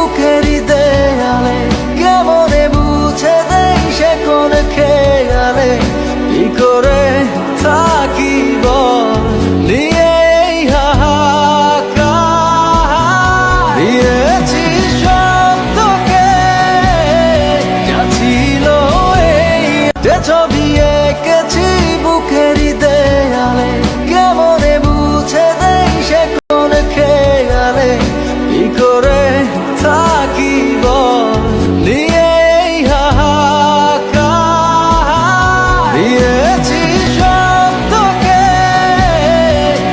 বুকেরই দেয়ালে কেমনে বুঝে দেই সে কোন খেয়ালে কি করে থাকি বল নিয়ে এই হাহাকার দিয়েছি সব তোকে যা ছিল এই যে ছবি এঁকেছি বুকেরই দেয়ালে কেমনে বুঝে দেই সে কোন খেয়ালে কি করে থাকি বল নিয়ে এই হাহাকার দিয়েছি সব তোকে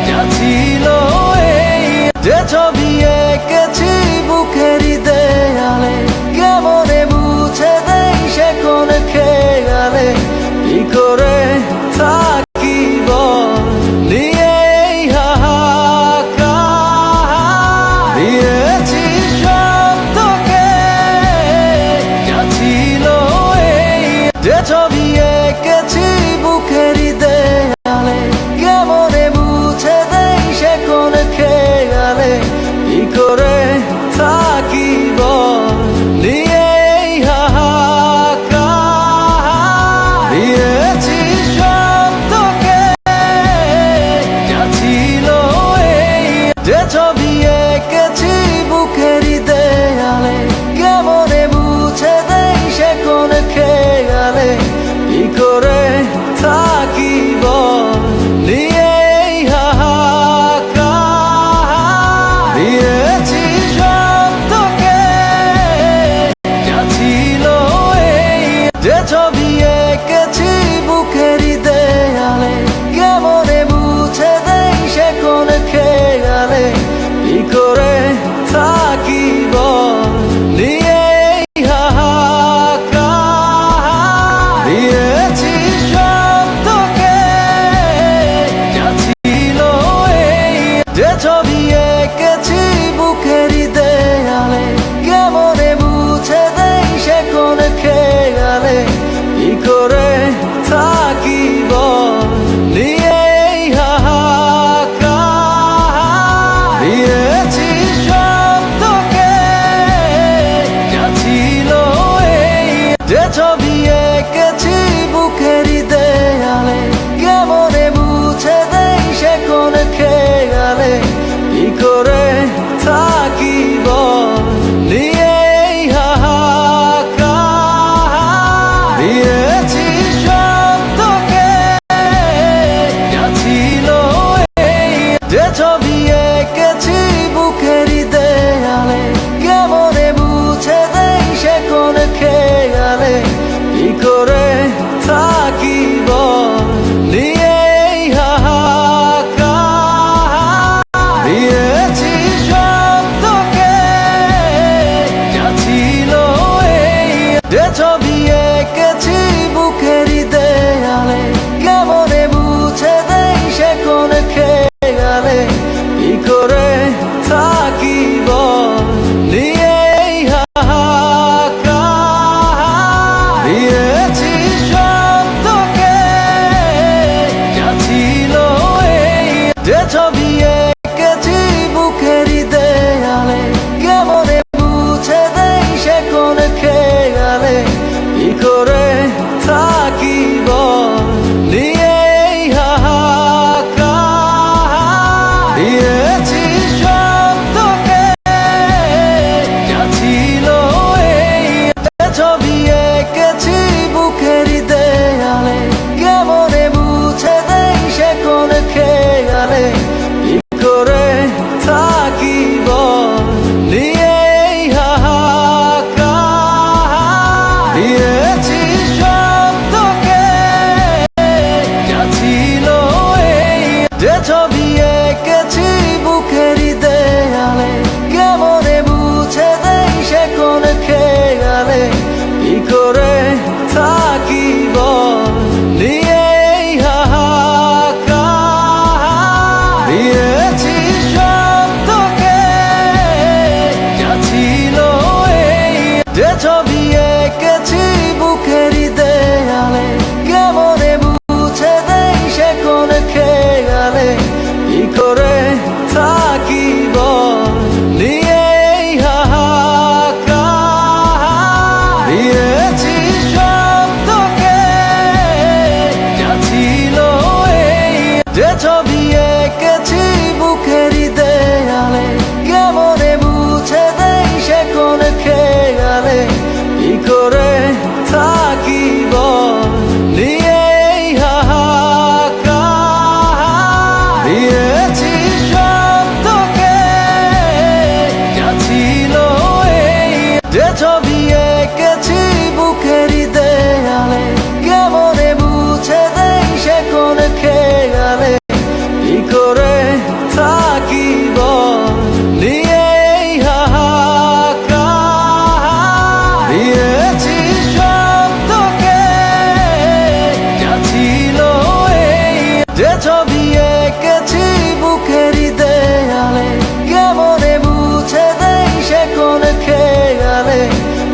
যা ছিল এই যে ছবি এঁকেছি ছবি এঁকেছি বুকেরই দেয়ালে, কেমনে বুঝে দেই সে কোন খেয়ালে, কি করে থাকি বল নিয়ে এই হাহাকার। দিয়েছি সব তোকে যা ছিল এই, যে ছবি এঁকেছি বুকেরই দেয়ালে, কেমনে বুঝে দেই সে কোন খেয়ালে,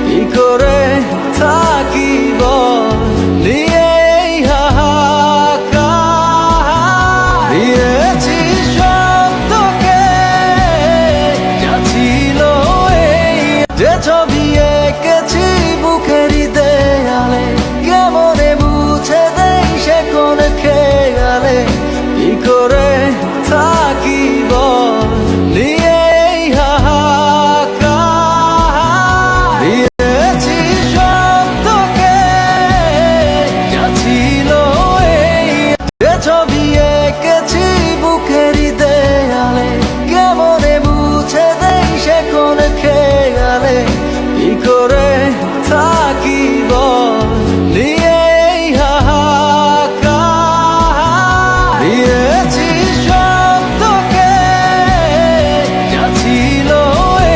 কি করে থাকি বল নিয়ে এই হাহাকার। দিয়েছি সব তোকে যা ছিল এই, যে ছবি এঁকেছি বুকেরই দেয়ালে, কেমনে বুঝে দেই সে কোন খেয়ালে, কি করে থাকি বল নিয়ে এই হাহাকার। দিয়েছি সব তোকে যা ছিল এই, যে ছবি এঁকেছি বুকেরই দেয়ালে, কেমনে বুঝে দেই সে কোন খেয়ালে, কি করে থাকি বল নিয়ে এই হাহাকার। দিয়েছি সব তোকে যা ছিল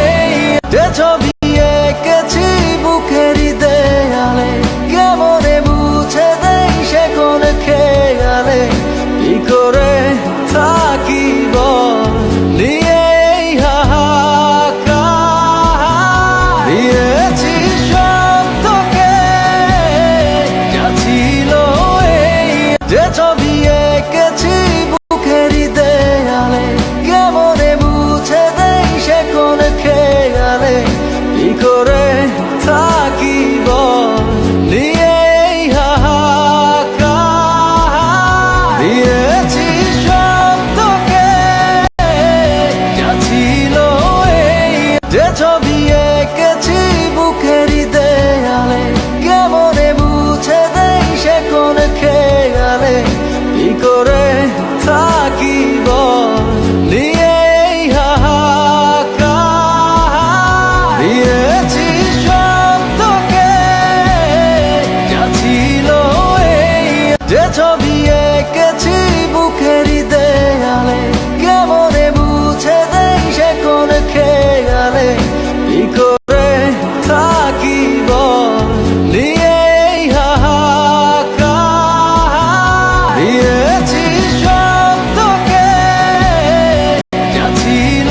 এই, যে ছবি এঁকেছি বুকেরই দেয়ালে, কেমনে বুঝে দেই সে কোন খেয়ালে, কি করে থাকি বল নিয়ে এই হাহাকার। দিয়েছি সব তোকে যা ছিল এই, যে ছবি এঁকেছি বুকেরই দেয়ালে, কেমনে বুঝে দেই সে কোন খেয়ালে, কি করে থাকি বল নিয়ে এই হাহাকার। দিয়েছি সব তোকে যা ছিল এই, যে ছবি এঁকেছি বুকেরই দেয়ালে, কেমনে বুঝে দেই সে কোন খেয়ালে, কি করে থাকি বল নিয়ে এই হাহাকার। দিয়েছি সব তোকে যা ছিল এই, যে ছবি এঁকেছি বুকেরই দেয়ালে, কেমনে বুঝে দেই সে কোন খেয়ালে, কি করে থাকি বল নিয়ে এই হাহাকার। দিয়েছি সব তোকে যা ছিল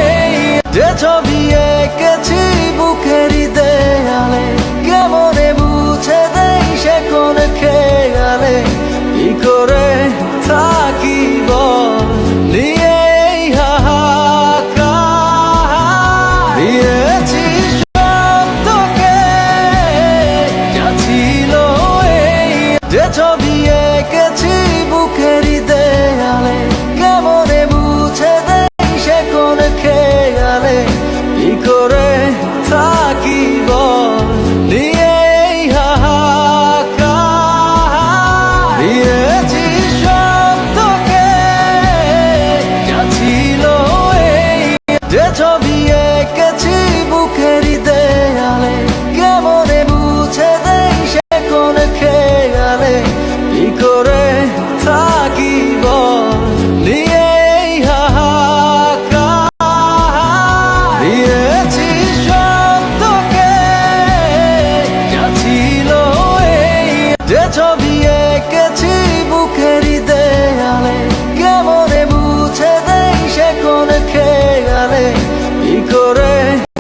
এই, যে ছবি এঁকেছি বুকেরই দেয়ালে, কেমনে বুঝে দেই সে কোন খেয়ালে, কি করে থাকি বল নিয়ে এই হাহাকার। দিয়েছি